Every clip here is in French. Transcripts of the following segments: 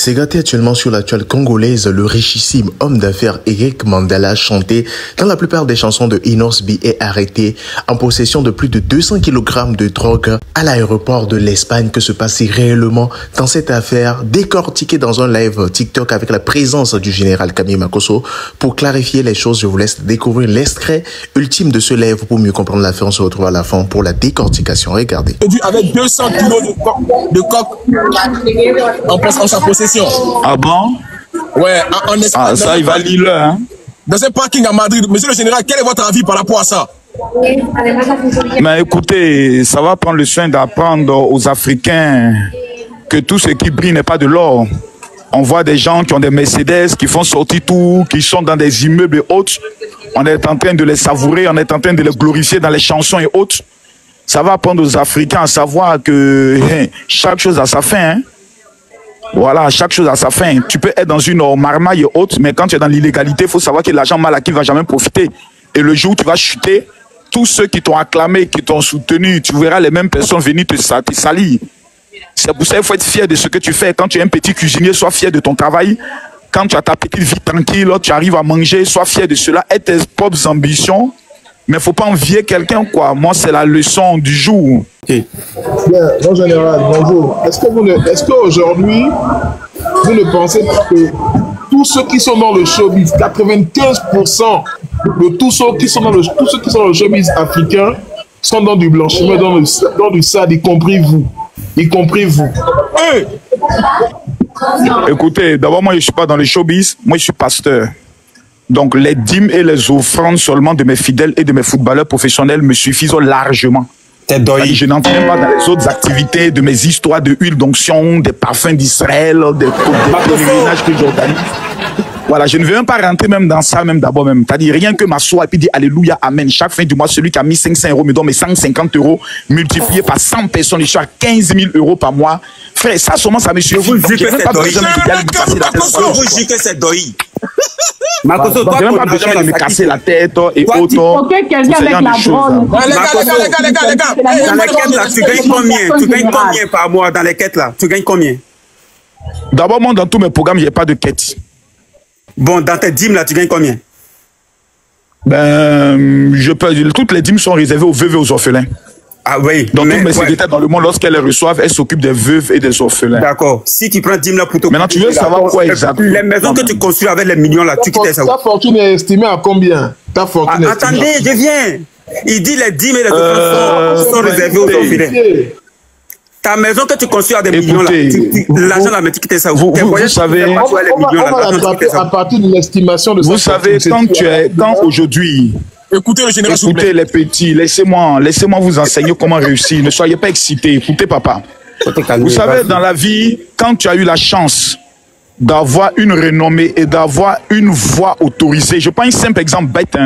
C'est gâté actuellement sur la toile congolaise, le richissime homme d'affaires Eric Mandala, chanté dans la plupart des chansons de Inos B, est arrêté en possession de plus de 200 kg de drogue à l'aéroport de l'Espagne. Que se passe-t-il réellement dans cette affaire? Décortiqué dans un live TikTok avec la présence du général Camille Makosso. Pour clarifier les choses, je vous laisse découvrir l'extrait ultime de ce live. Pour mieux comprendre l'affaire, on se retrouve à la fin pour la décortication. Regardez. Avec 200 kilos de coke en sa possession. Ah bon? Ouais, en Espagne. Ah, ça, il va lire, hein? Dans un parking à Madrid. Monsieur le général, quel est votre avis par rapport à ça? Mais écoutez, ça va prendre le soin d'apprendre aux Africains que tout ce qui brille n'est pas de l'or. On voit des gens qui ont des Mercedes, qui font sortir tout, qui sont dans des immeubles et autres. On est en train de les savourer, on est en train de les glorifier dans les chansons et autres. Ça va apprendre aux Africains à savoir que chaque chose a sa fin, hein? Voilà, chaque chose a sa fin. Tu peux être dans une marmaille et autre, mais quand tu es dans l'illégalité, il faut savoir que l'argent mal acquis ne va jamais profiter. Et le jour où tu vas chuter, tous ceux qui t'ont acclamé, qui t'ont soutenu, tu verras les mêmes personnes venir te salir. C'est pour ça qu'il faut être fier de ce que tu fais. Quand tu es un petit cuisinier, sois fier de ton travail. Quand tu as ta petite vie tranquille, tu arrives à manger, sois fier de cela. Aie tes propres ambitions. Mais il ne faut pas envier quelqu'un, quoi. Moi, c'est la leçon du jour. Okay. Bien, mon général, bonjour. Est-ce qu'aujourd'hui, vous ne pensez pas que tous ceux qui sont dans le showbiz, 95% de tous ceux qui sont dans le showbiz africain sont dans du blanchiment, dans du sale, y compris vous. Hey! Écoutez, d'abord, moi, je ne suis pas dans le showbiz. Moi, je suis pasteur. Donc, les dîmes et les offrandes seulement de mes fidèles et de mes footballeurs professionnels me suffisent largement. Je n'entre même pas dans les autres activités de mes histoires de huile d'onction, des parfums d'Israël, des pèlerinages que j'organise. Voilà, je ne veux même pas rentrer même dans ça, même d'abord même. C'est-à-dire rien que m'asseoir et puis dire Alléluia, Amen. Chaque fin du mois, celui qui a mis 500 € me donne mes 150 € multipliés par 100 personnes. Je suis à 15 000 € par mois. Frère, ça seulement, ça me suffit. Je vous dis que c'est doï. Makosso, toi, j'ai même pas besoin de me casser la tête et autres. Ok, quelqu'un avec la drone. Les gars. Dans les quêtes là, tu gagnes combien? Tu gagnes combien par mois dans les quêtes là? Tu gagnes combien? D'abord, moi, dans tous mes programmes, j'ai pas de quête. Bon, dans tes dîmes là, tu gagnes combien? Ben, toutes les dîmes sont réservées aux veuves et aux orphelins. Ah oui. Donc, toutes mes secrétaires dans le monde, lorsqu'elles les reçoivent, elles s'occupent des veuves et des orphelins. D'accord. Si tu prends 10 000 là pour te... Maintenant, tu veux savoir quoi exactement? Les maisons que tu construis avec les millions là, tu quittes ça. Ta fortune est estimée à combien? Attendez, je viens. Il dit les 10 000 et les orphelins sont réservés aux orphelins. Ta maison que tu construis à des millions là, l'argent là, mais tu quittes ça. Vous savez, à partir de l'estimation de ça. Vous savez, quand aujourd'hui... Écoutez le général. Écoutez les petits, laissez-moi vous enseigner comment réussir. Ne soyez pas excités. Écoutez, papa. Vous savez, dans la vie, quand tu as eu la chance d'avoir une renommée et d'avoir une voix autorisée, je prends un simple exemple bête.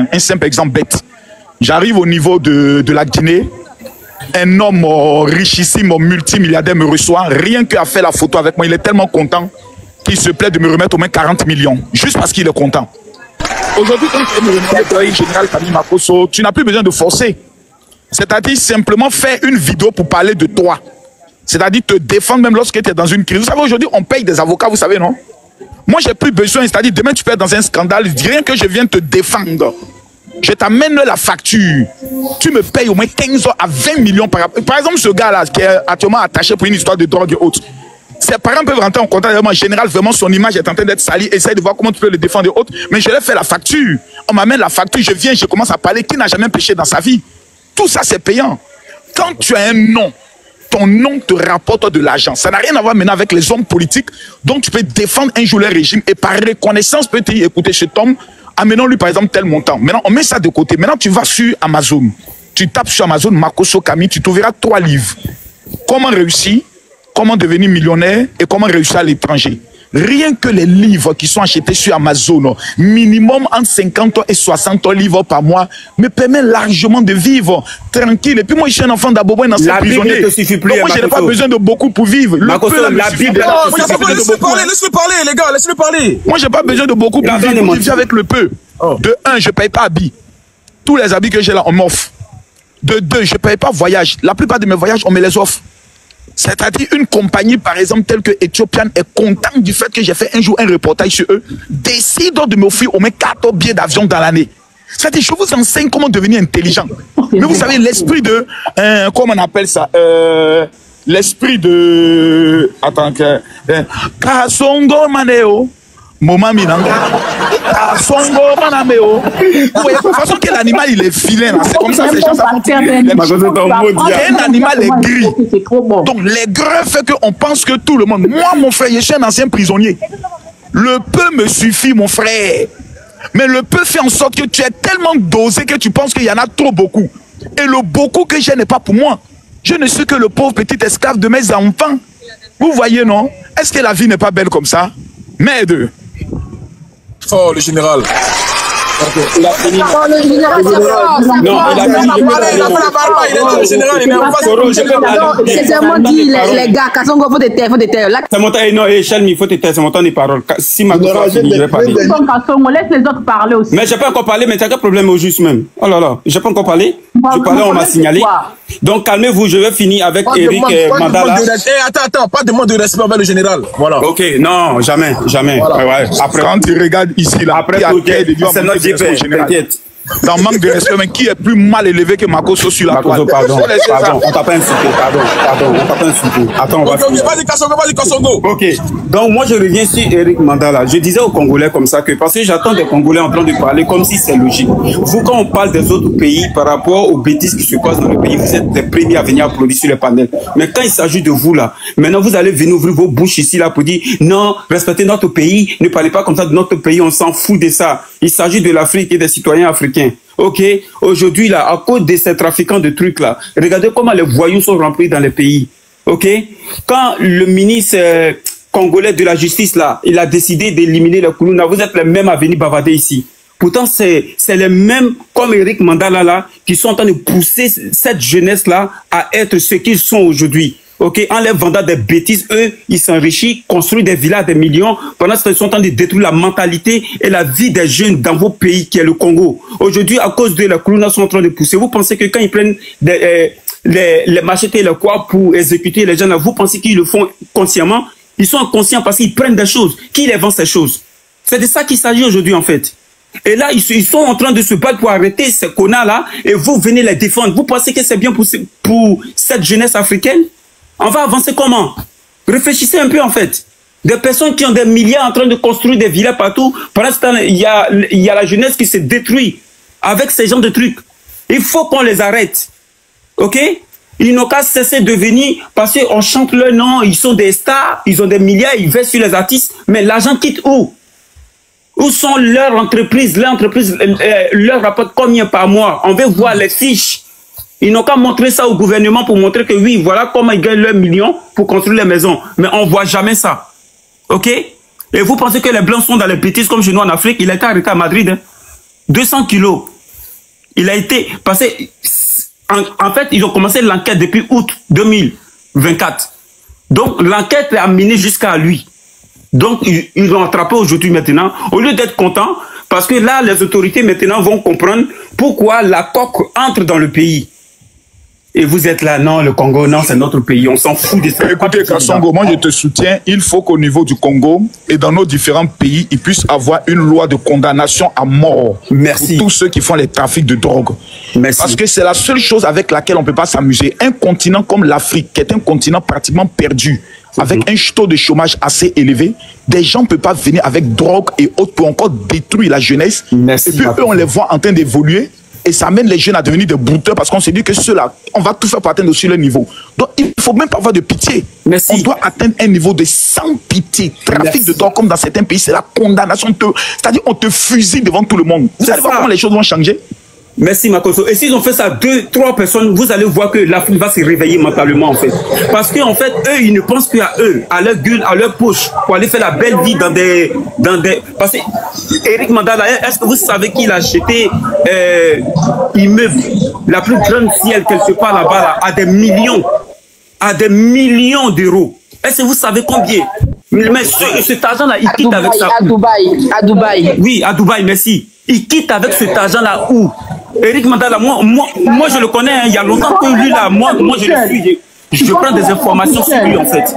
J'arrive au niveau de la Guinée. Un homme richissime, multimilliardaire me reçoit. Rien qu'à faire la photo avec moi, il est tellement content qu'il se plaît de me remettre au moins 40 millions. Juste parce qu'il est content. Aujourd'hui, quand tu es le général Camille Makosso, tu n'as plus besoin de forcer. C'est-à-dire simplement faire une vidéo pour parler de toi. C'est-à-dire te défendre même lorsque tu es dans une crise. Vous savez, aujourd'hui, on paye des avocats, vous savez, non? Moi, j'ai plus besoin. C'est-à-dire, demain, tu peux être dans un scandale. Rien que je viens te défendre. Je t'amène la facture. Tu me payes au moins 15 à 20 millions par rapport. Par exemple, ce gars-là, qui est actuellement attaché pour une histoire de drogue et autres. Ses parents peuvent rentrer en contact avec moi. En général, vraiment, son image est en train d'être salie. Essaye de voir comment tu peux le défendre et autres. Mais je leur fais la facture. On m'amène la facture, je viens, je commence à parler. Qui n'a jamais péché dans sa vie? Tout ça, c'est payant. Quand tu as un nom, ton nom te rapporte de l'argent. Ça n'a rien à voir maintenant avec les hommes politiques. Donc, tu peux défendre un jour le régime. Et par reconnaissance, tu peux te dire, écoutez, cet homme, amenons-lui par exemple tel montant. Maintenant, on met ça de côté. Maintenant, tu vas sur Amazon. Tu tapes sur Amazon, Makosso Camille, tu trouveras 3 livres. Comment réussir? Comment devenir millionnaire et comment réussir à l'étranger. Rien que les livres qui sont achetés sur Amazon, minimum entre 50 et 60 livres par mois, me permet largement de vivre tranquille. Et puis moi, je suis un enfant d'Abobo dans cette prisonnier. Donc moi, je n'ai pas besoin de beaucoup pour vivre. Laisse-le parler, les gars, laisse-le parler. Moi, je n'ai pas besoin de beaucoup pour vivre. Je vis avec le peu. De 1, je ne paye pas habits. Tous les habits que j'ai là, on m'offre. De 2, je ne paye pas voyage. La plupart de mes voyages, on me les offre. C'est-à-dire une compagnie, par exemple, telle que Ethiopian est contente du fait que j'ai fait un jour un reportage sur eux, décide de m'offrir au moins 4 billets d'avion dans l'année. C'est-à-dire, je vous enseigne comment devenir intelligent. Mais vous savez, l'esprit de... comment on appelle ça l'esprit de... Attends, Kasongo Maneo. Moment Minanga. Kasongo Manameo. Vous voyez, de toute façon, que l'animal, il est vilain. C'est comme ça que les gens savent. Un animal est gris. Donc, les greffes fait qu'on pense que tout le monde... Moi, mon frère, je suis un ancien prisonnier. Le peu me suffit, mon frère. Mais le peu fait en sorte que tu es tellement dosé que tu penses qu'il y en a trop beaucoup. Et le beaucoup que j'ai n'est pas pour moi. Je ne suis que le pauvre petit esclave de mes enfants. Vous voyez, non? Est-ce que la vie n'est pas belle comme ça? Merde. Oh, le général. Il a fini. Non, il a fini. Le général, il est en face. C'est seulement dit, les gars, Kasongo, faut te taire, faut te taire. C'est mon temps, non, Chelmi, il faut te taire, c'est mon temps des paroles. Si ma question a fini, je vais parler. Kasongo, laisse les autres parler aussi. Mais j'ai pas encore parlé, mais t'as quel problème au juste même? Oh là là, j'ai pas encore parlé. Je parlais, on m'a signalé. Donc calmez-vous, je vais finir avec Eric Mandala. Attends, pas de demande de respect envers le général. Voilà. Ok, non, jamais. Voilà. Ouais. Après, quand tu regardes ici, là, après tout, c'est notre GP, t'inquiète. Dans manque de respect, mais qui est plus mal élevé que Makoso sur la toile? Pardon, on t'a pas insulté, pardon, on t'a pas insulté. Attends, on va finir. Vas-y, Kasongo. Ok, donc moi je reviens sur Eric Mandala. Je disais aux Congolais comme ça que, parce que j'attends des Congolais en train de parler comme si c'est logique. Vous, quand on parle des autres pays par rapport aux bêtises qui se passent dans le pays, vous êtes les premiers à venir applaudir sur les panels. Mais quand il s'agit de vous là, maintenant vous allez venir ouvrir vos bouches ici là pour dire non, respectez notre pays, ne parlez pas comme ça de notre pays, on s'en fout de ça. Il s'agit de l'Afrique et des citoyens africains. Ok, aujourd'hui là, à cause de ces trafiquants de trucs là, regardez comment les voyous sont remplis dans les pays. Ok, quand le ministre congolais de la justice là, il a décidé d'éliminer les Koulouna, vous êtes les mêmes à venir bavarder ici. Pourtant, c'est les mêmes, comme Eric Mandala là, qui sont en train de pousser cette jeunesse là à être ce qu'ils sont aujourd'hui. Ok, en les vendant des bêtises, eux, ils s'enrichissent, construisent des villas, des millions, pendant ce qu'ils sont en train de détruire la mentalité et la vie des jeunes dans vos pays, qui est le Congo. Aujourd'hui, à cause de la Koulouna sont en train de pousser. Vous pensez que quand ils prennent les machettes et les quoi pour exécuter les gens là, vous pensez qu'ils le font consciemment? Ils sont inconscients parce qu'ils prennent des choses. Qui les vend ces choses? C'est de ça qu'il s'agit aujourd'hui, en fait. Et là, ils sont en train de se battre pour arrêter ces connards-là et vous venez les défendre. Vous pensez que c'est bien pour cette jeunesse africaine? On va avancer comment? Réfléchissez un peu en fait. Des personnes qui ont des milliards en train de construire des villas partout. Pendant ce temps, il y a la jeunesse qui se détruit avec ces genres de trucs. Il faut qu'on les arrête. Ok? Ils n'ont qu'à cesser de venir parce qu'on chante leur nom, ils sont des stars, ils ont des milliards, ils versent sur les artistes. Mais l'argent quitte où? Où sont leurs entreprises? Leurs entreprises leur rapportent combien par mois? On veut voir les fiches. Ils n'ont qu'à montrer ça au gouvernement pour montrer que oui, voilà comment ils gagnent leurs millions pour construire les maisons. Mais on ne voit jamais ça. Ok? Et vous pensez que les Blancs sont dans les bêtises comme chez nous en Afrique? Il a été arrêté à Madrid. Hein? 200 kilos. Il a été passé... En fait, ils ont commencé l'enquête depuis août 2024. Donc, l'enquête a mené jusqu'à lui. Donc, ils l'ont attrapé aujourd'hui maintenant. Au lieu d'être contents, parce que là, les autorités maintenant vont comprendre pourquoi la coque entre dans le pays. Et vous êtes là, non, le Congo, non, c'est notre pays, on s'en fout de ça. Écoutez, Kasongo, moi je te soutiens, il faut qu'au niveau du Congo et dans nos différents pays, il puisse avoir une loi de condamnation à mort. Merci. Pour tous ceux qui font les trafics de drogue. Merci. Parce que c'est la seule chose avec laquelle on ne peut pas s'amuser. Un continent comme l'Afrique, qui est un continent pratiquement perdu, avec un taux de chômage assez élevé, des gens ne peuvent pas venir avec drogue et autres pour encore détruire la jeunesse. Merci. Et puis eux, on les voit en train d'évoluer. Et ça amène les jeunes à devenir des brouteurs parce qu'on s'est dit que ceux-là, on va tout faire pour atteindre aussi le niveau. Donc, il ne faut même pas avoir de pitié. Merci. On doit atteindre un niveau de sans pitié. Trafic de drogue, comme dans certains pays, c'est la condamnation. C'est-à-dire on te fusille devant tout le monde. Vous allez voir comment les choses vont changer. Merci Makoso. Et s'ils ont fait ça 2-3 personnes, vous allez voir que l'Afrique va se réveiller mentalement en fait. Parce qu'en fait, eux, ils ne pensent qu'à eux, à leur gueule, à leur poche, pour aller faire la belle vie dans des... Parce que Eric Mandala, est-ce que vous savez qu'il a acheté immeuble, la plus grande ciel quelque part là-bas, là, à des millions d'euros? Est-ce que vous savez combien? Mais cet argent-là, il quitte avec ça. À Dubaï. Oui, à Dubaï, merci. Il quitte avec cet argent-là où? Eric Mandala, moi je le connais, hein, il y a longtemps que lui là, moi je le suis. Je prends des informations sur lui, en fait.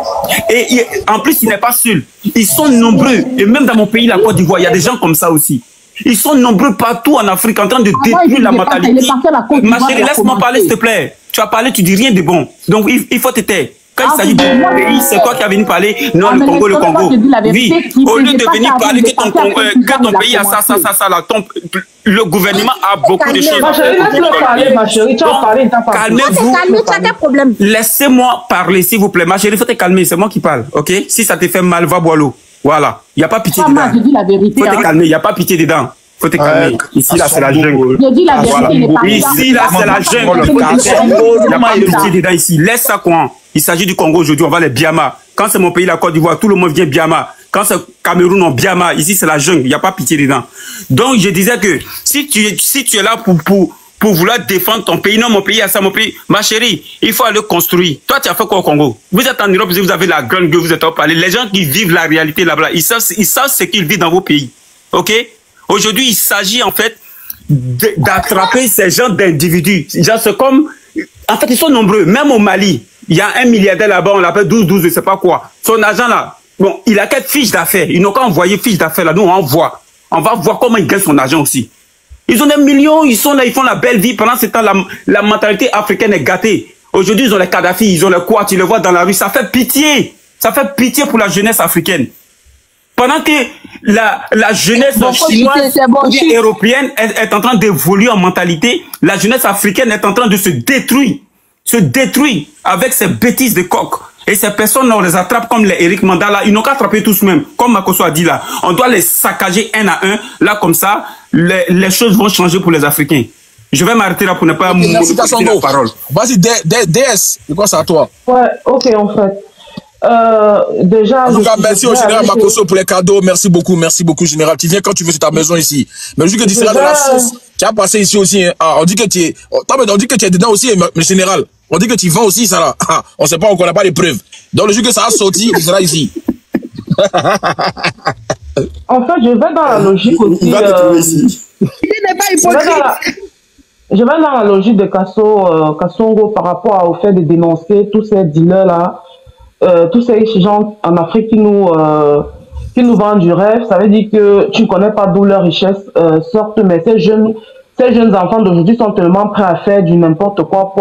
Et en plus, il n'est pas seul. Ils sont nombreux. Et même dans mon pays, la Côte d'Ivoire, il y a des gens comme ça aussi. Ils sont nombreux partout en Afrique en train de détruire la mentalité. Ma chérie, laisse-moi parler, s'il te plaît. Tu as parlé, tu dis rien de bon. Donc, il faut te taire. Quand il s'agit de pays, c'est toi qui as venu parler. Non, le Congo, le Congo. Oui, au lieu de venir parler que ton pays a ça, là, le gouvernement a beaucoup de choses. Ma chérie, laisse-le parler, ma chérie. Tu as parlé, t'as pas parlé. Calmez-vous. Laissez-moi parler, s'il vous plaît. Ma chérie, il faut te calmer. C'est moi qui parle, ok? Si ça te fait mal, va boire l'eau. Voilà. Il n'y a pas pitié dedans. Je dis la vérité. Il faut te calmer. Il n'y a pas pitié dedans. Faut te calmer. Ici, là, c'est la jungle. Je dis la vérité. Ici, là, c'est la jungle. Il n'y a pas de pitié dedans ici. Laisse ça, quoi. Il s'agit du Congo aujourd'hui, on va les Biama. Quand c'est mon pays, la Côte d'Ivoire, tout le monde vient Biama. Quand c'est Cameroun, on Biama. Ici, c'est la jungle, il n'y a pas pitié dedans. Donc, je disais que si tu es là pour vouloir défendre ton pays, non, mon pays a ça, mon pays, ma chérie, il faut aller construire. Toi, tu as fait quoi au Congo? Vous êtes en Europe, vous avez la grande gueule, vous êtes en parler. Les gens qui vivent la réalité là-bas, ils savent ce qu'ils vivent dans vos pays. OK? Aujourd'hui, il s'agit en fait d'attraper ces gens d'individus. C'est comme, en fait, ils sont nombreux, même au Mali. Il y a un milliardaire là-bas, on l'appelle 12, je sais pas quoi. Son agent là, bon, il a quelle fiche d'affaires. Ils n'ont qu'à envoyer fiche d'affaires là. Nous, on envoie. On va voir comment il gagne son argent aussi. Ils ont des millions, ils sont là, ils font la belle vie. Pendant ce temps, la mentalité africaine est gâtée. Aujourd'hui, ils ont les Kadhafi, ils ont les quoi, tu les vois dans la rue. Ça fait pitié. Ça fait pitié pour la jeunesse africaine. Pendant que la jeunesse chinoise ou européenne est en train d'évoluer en mentalité, la jeunesse africaine est en train de se détruire avec ces bêtises de coq. Et ces personnes, on les attrape comme les Eric Mandala. Ils n'ont qu'à attraper tous même. Comme Makoso a dit là. On doit les saccager un à un. Là, comme ça, les choses vont changer pour les Africains. Je vais m'arrêter là pour ne pas monopoliser la parole. Vas-y, DS, c'est quoi ça à toi? Ouais, ok, en fait. Déjà. En tout cas, merci au général Makoso pour les cadeaux. Merci beaucoup, général. Tu viens quand tu veux, c'est ta maison ici. Mais je dis que tu seras de la sauce. Tu as passé ici aussi. Hein. Ah, on dit que tu es. On dit que tu es dedans aussi, mais général. On dit que tu vends aussi, ça là. Ah, on sait pas, on connaît pas les preuves. Donc le jour que ça a sorti, il sera ici. En fait, je vais dans la logique aussi. Il n'est pas hypocrite. Je vais dans la logique de Kassongo par rapport au fait de dénoncer tous ces dealers-là, tous ces gens en Afrique qui nous vendent du rêve. Ça veut dire que tu ne connais pas d'où leur richesse sortent, mais ces jeunes enfants d'aujourd'hui sont tellement prêts à faire du n'importe quoi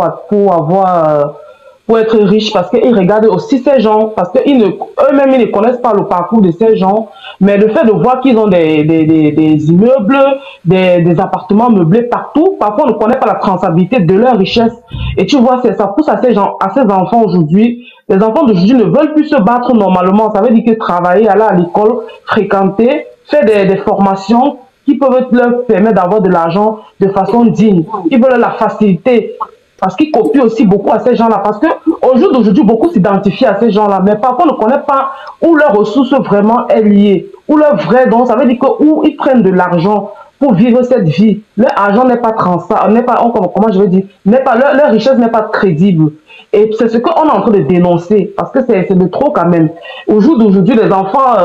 pour être riches, parce qu'ils regardent aussi ces gens, parce qu'eux-mêmes ils ne connaissent pas le parcours de ces gens, mais le fait de voir qu'ils ont des immeubles, des appartements meublés partout, parfois on ne connaît pas la traçabilité de leur richesse. Et tu vois, ça pousse à ces enfants aujourd'hui. Les enfants d'aujourd'hui ne veulent plus se battre normalement. Ça veut dire que travailler, aller à l'école, fréquenter, faire des formations qui peuvent leur permettre d'avoir de l'argent de façon digne. Ils veulent la facilité. Parce qu'ils copient aussi beaucoup à ces gens-là. Parce qu'au jour d'aujourd'hui, beaucoup s'identifient à ces gens-là. Mais parfois, on ne connaît pas où leur ressource vraiment est liée. Où leur vrai don, ça veut dire que où ils prennent de l'argent pour vivre cette vie. Leur argent n'est pas comment je veux dire, leur richesse n'est pas crédible. Et c'est ce qu'on est en train de dénoncer, parce que c'est de trop quand même. Au jour d'aujourd'hui, les enfants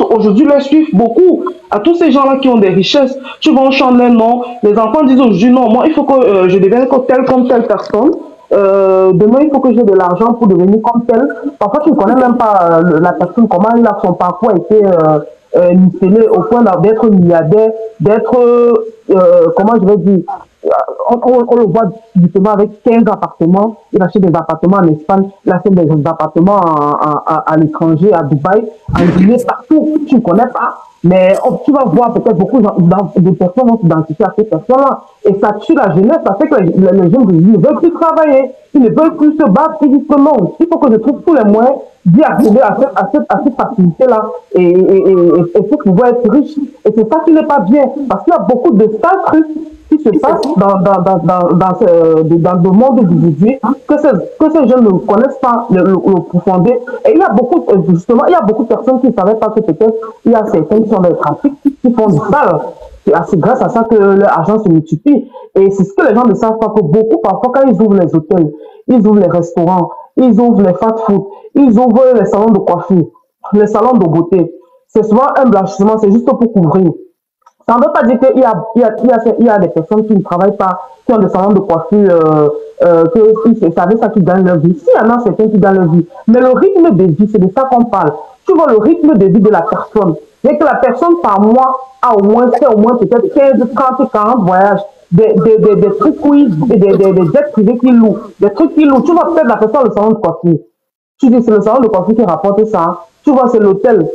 aujourd'hui les suivent beaucoup. À tous ces gens-là qui ont des richesses, tu vas en chanter leur nom. Les enfants disent aujourd'hui, non, moi il faut que je devienne comme telle personne. Demain il faut que j'ai de l'argent pour devenir comme telle. Parfois tu ne connais même pas la personne, comment son parcours a été muselé au point d'être milliardaire, d'être, comment je vais dire, on le voit justement avec 15 appartements. Il achète des appartements en Espagne, il achète des appartements à l'étranger, à Dubaï, en Guinée, partout. Tu ne connais pas, mais tu vas voir peut-être beaucoup de personnes vont s'identifier à ces personnes-là. Et ça tue la jeunesse, ça fait que les jeunes ne veulent plus travailler, ils ne veulent plus se battre. Ils disent que non, il faut que je trouve tous les moyens d'y accéder à cette facilité-là et pour pouvoir être riche. Et c'est ça qui n'est pas bien, parce qu'il y a beaucoup de sales trucs qui se passe dans le monde d'aujourd'hui, que ces jeunes ne connaissent pas le profondeur. Et il y a beaucoup, justement, il y a beaucoup de personnes qui ne savaient pas que peut-être il y a certains qui sont dans le trafic, qui font du sale. C'est grâce à ça que leur argent se multiplie. Et c'est ce que les gens ne savent pas, que beaucoup, parfois, quand ils ouvrent les hôtels, ils ouvrent les restaurants, ils ouvrent les fast-food, ils ouvrent les salons de coiffure, les salons de beauté. C'est souvent un blanchissement, c'est juste pour couvrir. Ça ne veut pas dire qu'il y a des personnes qui ne travaillent pas, qui ont des salons de coiffure, c'est avec ça qu'ils gagnent leur vie. S'il y en a certains qui gagnent leur vie, mais le rythme de vie, c'est de ça qu'on parle. Tu vois le rythme de vie de la personne. C'est que la personne par mois a au moins fait peut-être 15, 30, 40 voyages. Des trucs quiz, des jets privés qui louent, des trucs qui louent. Tu vois peut-être la personne le salon de coiffure. Tu dis c'est le salon de coiffure qui rapporte ça. Tu vois c'est l'hôtel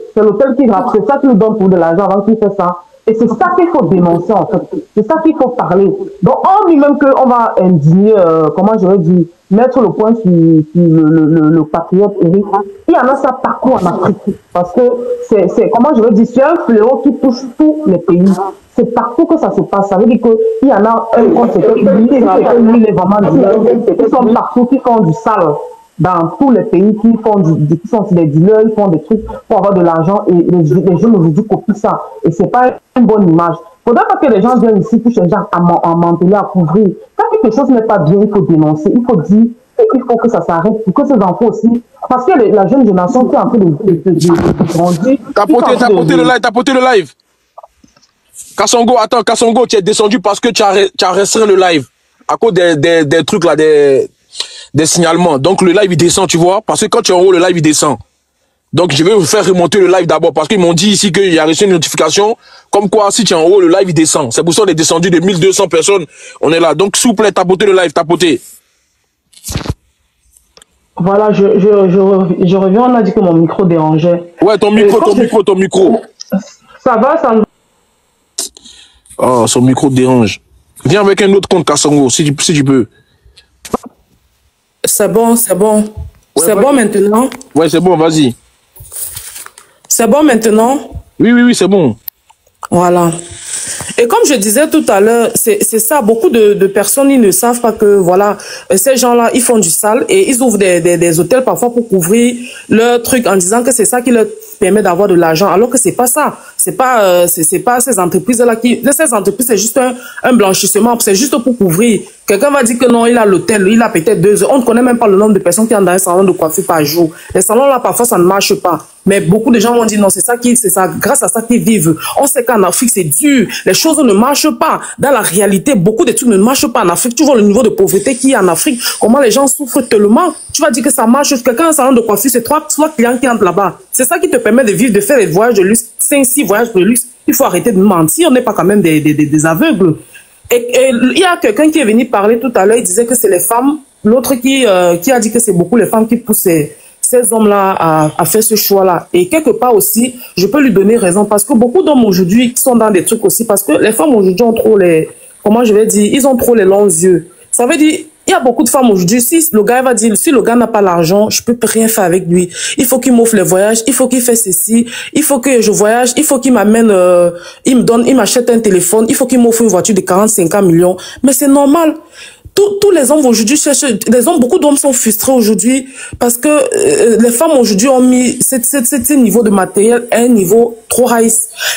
qui rapporte, c'est ça qui nous donne pour de l'argent avant qu'il fait ça. Et c'est ça qu'il faut dénoncer en fait. C'est ça qu'il faut parler. Donc on dit même qu'on va indigner, comment je vais dire, mettre le point sur le patriote Eric. Il y en a ça partout en Afrique. Parce que c'est comment je vais dire, c'est un fléau qui touche tous les pays. C'est partout que ça se passe. Ça veut dire qu'il y en a un conséquent qui lui, il est vraiment dealer. Ils sont partout qui font du sale. Dans tous les pays qui sont des dealers, ils font des trucs pour avoir de l'argent et les jeunes aujourd'hui copient ça. Et c'est pas une bonne image. Il ne faudrait pas que les gens viennent ici pour les gens à mentir, à couvrir. Quand quelque chose n'est pas bien, il faut dénoncer, il faut dire, il faut que ça s'arrête, pour que ces enfants aussi, parce que la jeune génération qui est en train de grandir. T'as poté le live. Kassongo, tu es descendu parce que tu as restreint le live à cause des trucs là, des signalements. Donc le live il descend, tu vois, parce que quand tu es en haut, le live il descend. Donc je vais vous faire remonter le live d'abord parce qu'ils m'ont dit ici qu'il y a reçu une notification comme quoi si tu es en haut, le live il descend. C'est pour ça qu'on est descendu de 1200 personnes. On est là. Donc s'il vous plaît, tapoter le live, tapoter. Voilà, je reviens, on a dit que mon micro dérangeait. Ouais, ton micro. Ça va, ça me... Oh, son micro dérange. Viens avec un autre compte Kassongo, si tu peux. C'est bon. Ouais, c'est bon maintenant? Ouais, c'est bon, vas-y. C'est bon maintenant? Oui, c'est bon. Voilà. Et comme je disais tout à l'heure, c'est ça, beaucoup de personnes, ils ne savent pas que, voilà, ces gens-là, ils font du sale et ils ouvrent des hôtels parfois pour couvrir leur truc en disant que c'est ça qui leur permet d'avoir de l'argent, alors que c'est pas ça. C'est pas ces entreprises-là ces entreprises, c'est juste un blanchissement, c'est juste pour couvrir. Quelqu'un va dire que non, il a l'hôtel, il a peut-être 2 heures. On ne connaît même pas le nombre de personnes qui ont dans un salon de coiffure par jour. Les salons-là, parfois, ça ne marche pas. Mais beaucoup de gens vont dire non, c'est ça, grâce à ça qu'ils vivent. On sait qu'en Afrique, c'est dur. Les choses ne marchent pas. Dans la réalité, beaucoup de trucs ne marchent pas en Afrique. Tu vois le niveau de pauvreté qu'il y a en Afrique, comment les gens souffrent tellement. Tu vas dire que ça marche. Quelqu'un a un salon de coiffure, c'est 3 clients qui entrent là-bas. C'est ça qui te permet de vivre, de faire des voyages de luxe, 5-6 voyages de luxe. Il faut arrêter de mentir. On n'est pas quand même des aveugles. Et il y a quelqu'un qui est venu parler tout à l'heure, il disait que c'est les femmes. L'autre qui a dit que c'est beaucoup les femmes qui poussent ces hommes-là à faire ce choix-là. Et quelque part aussi, je peux lui donner raison parce que beaucoup d'hommes aujourd'hui sont dans des trucs aussi parce que les femmes aujourd'hui ont trop comment je vais dire, ils ont trop les longs yeux. Ça veut dire, il y a beaucoup de femmes aujourd'hui, si le gars va dire, si le gars n'a pas l'argent, je peux rien faire avec lui. Il faut qu'il m'offre les voyages, il faut qu'il fasse ceci, il faut que je voyage, il faut qu'il m'amène, il m'achète un téléphone, il faut qu'il m'offre une voiture de 40-50 millions. Mais c'est normal. Tous les hommes aujourd'hui cherchent, beaucoup d'hommes sont frustrés aujourd'hui parce que les femmes aujourd'hui ont mis ce niveau de matériel à un niveau trop high.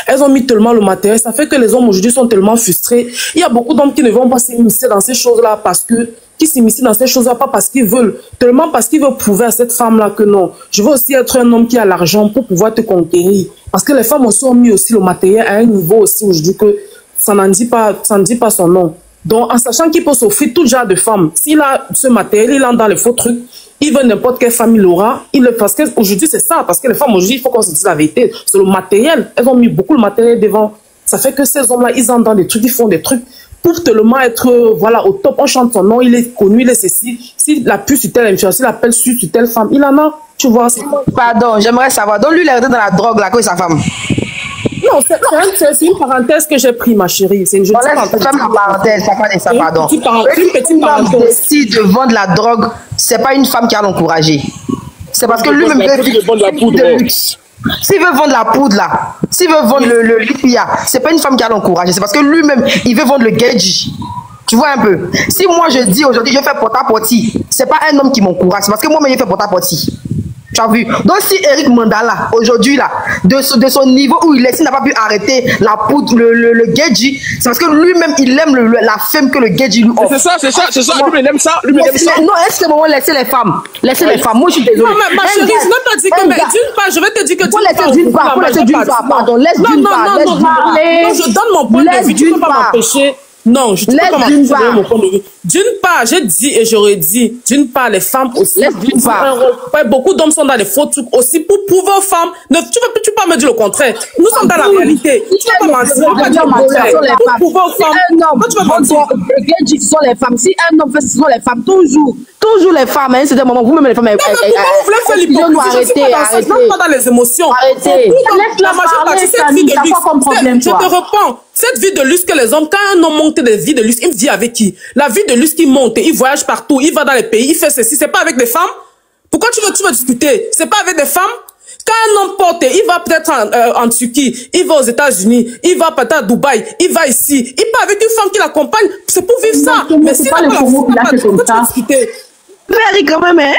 Elles ont mis tellement le matériel, ça fait que les hommes aujourd'hui sont tellement frustrés. Il y a beaucoup d'hommes qui ne vont pas s'immiscer dans ces choses-là qui s'immiscent dans ces choses-là pas parce qu'ils veulent, tellement parce qu'ils veulent prouver à cette femme-là que non, je veux aussi être un homme qui a l'argent pour pouvoir te conquérir. Parce que les femmes aussi ont mis aussi le matériel à un niveau aussi aujourd'hui que ça n'en dit pas son nom. Donc, en sachant qu'il peut s'offrir tout genre de femmes, s'il a ce matériel, il entre dans les faux trucs, il veut n'importe quelle femme, il l'aura. Parce qu'aujourd'hui, c'est ça. Parce que les femmes, aujourd'hui, il faut qu'on se dise la vérité. C'est le matériel. Elles ont mis beaucoup le matériel devant. Ça fait que ces hommes-là, ils entrent dans des trucs, ils font des trucs pour tellement être, voilà, au top. On chante son nom, il est connu, il est ceci. S'il appuie sur telle influence, s'il appelle sur telle femme, il en a. Tu vois. Pardon, j'aimerais savoir. Donc, lui, il est dans la drogue, là, que sa femme. Non, c'est une parenthèse que j'ai pris, ma chérie. C'est une jolie parenthèse. Parenthèse, ça, pardon. Une petite parenthèse. Si de vendre la drogue, c'est pas une femme qui a l'encouragé. C'est parce que lui-même veut vendre la poudre de luxe. S'il veut vendre la poudre là, s'il veut vendre le lipia, c'est pas une femme qui a l'encouragé. C'est parce que lui-même, il veut vendre le gadget. Tu vois un peu. Si moi je dis aujourd'hui, je fais porte-à-porte, c'est pas un homme qui m'encourage. C'est parce que moi-même, je fais porte-à-porte. Tu as vu? Donc si Eric Mandala, aujourd'hui là, de son niveau où il est, s'il n'a pas pu arrêter la poudre, le Gedji, c'est parce que lui-même, il aime la femme que le Gedji lui offre. C'est ça. Lui, il aime ça. Non, est-ce que moment laisser les femmes? Laissez les femmes. Moi, je suis désolée. Non, mais ma chérie, je n'ai pas dit que... D'une part, je vais te dire que... Faut laisser d'une part. Pardon, laisse d'une part. Non, je donne mon point de vue. Tu ne peux pas m'empêcher. Non, je ne peux pas m'empêcher de mon point de vue. D'une part, j'ai dit et j'aurais dit, d'une part, les femmes aussi. Beaucoup d'hommes sont dans les faux trucs aussi pour prouver aux femmes. Tu ne peux pas me dire le contraire. Nous sommes dans la réalité. Tu ne peux pas mentir. Tu ne peux pas dire le contraire. Pour prouver aux femmes. Tu peux pas mentir. Ce sont les femmes. Si un homme fait ce sont les femmes, toujours les femmes. À un certain moment, vous-même les femmes. Vous voulez faire l'hypocrisie? Je ne suis pas dans les émotions. Arrêtez. La majeure partie, cette vie de luxe. Je te réponds. Cette vie de luxe que les hommes, quand un homme monte des vies de luxe, il vit avec qui? La vie de luxe qui monte, il voyage partout, il va dans les pays, il fait ceci, c'est pas avec des femmes? Pourquoi tu veux discuter? C'est pas avec des femmes? Quand un homme porte, il va peut-être en Turquie, il va aux États-Unis, il va peut-être à Dubaï, il va ici, il part avec une femme qui l'accompagne, c'est pour vivre ça. Mais si pas les pourquoi tu veux discuter? Mais quand même, hein?